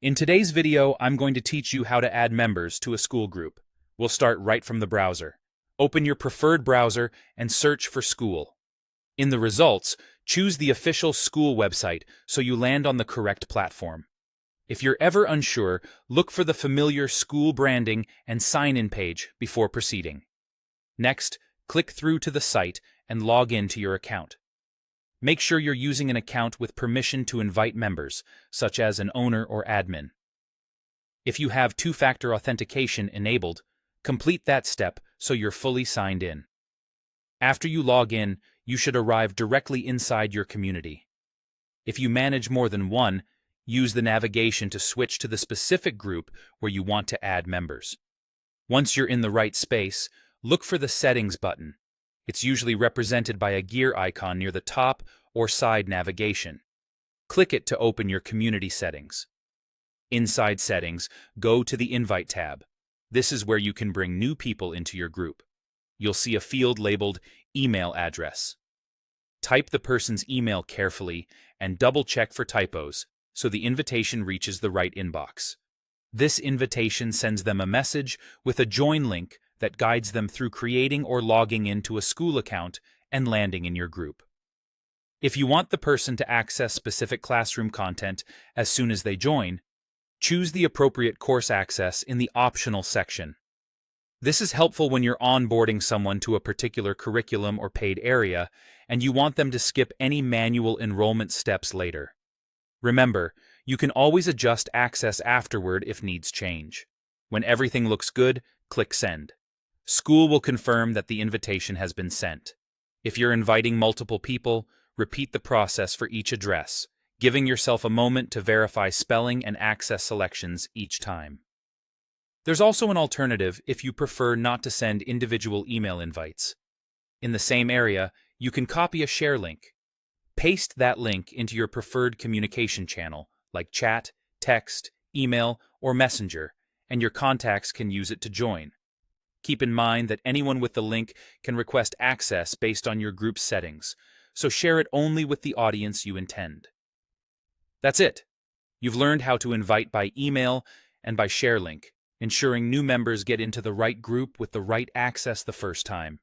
In today's video, I'm going to teach you how to add members to a Skool group. We'll start right from the browser. Open your preferred browser and search for Skool. In the results, choose the official Skool website so you land on the correct platform. If you're ever unsure, look for the familiar Skool branding and sign-in page before proceeding. Next, click through to the site and log in to your account. Make sure you're using an account with permission to invite members, such as an owner or admin. If you have two-factor authentication enabled, complete that step so you're fully signed in. After you log in, you should arrive directly inside your community. If you manage more than one, use the navigation to switch to the specific group where you want to add members. Once you're in the right space, look for the Settings button. It's usually represented by a gear icon near the top or side navigation. Click it to open your community settings. Inside Settings, go to the Invite tab. This is where you can bring new people into your group. You'll see a field labeled Email Address. Type the person's email carefully and double-check for typos so the invitation reaches the right inbox. This invitation sends them a message with a join link that guides them through creating or logging into a Skool account and landing in your group. If you want the person to access specific classroom content as soon as they join, choose the appropriate course access in the Optional section. This is helpful when you're onboarding someone to a particular curriculum or paid area and you want them to skip any manual enrollment steps later. Remember, you can always adjust access afterward if needs change. When everything looks good, click Send. Skool will confirm that the invitation has been sent. If you're inviting multiple people, repeat the process for each address, giving yourself a moment to verify spelling and access selections each time. There's also an alternative if you prefer not to send individual email invites. In the same area, you can copy a share link. Paste that link into your preferred communication channel, like chat, text, email, or messenger, and your contacts can use it to join. Keep in mind that anyone with the link can request access based on your group's settings, so share it only with the audience you intend. That's it. You've learned how to invite by email and by share link, ensuring new members get into the right group with the right access the first time.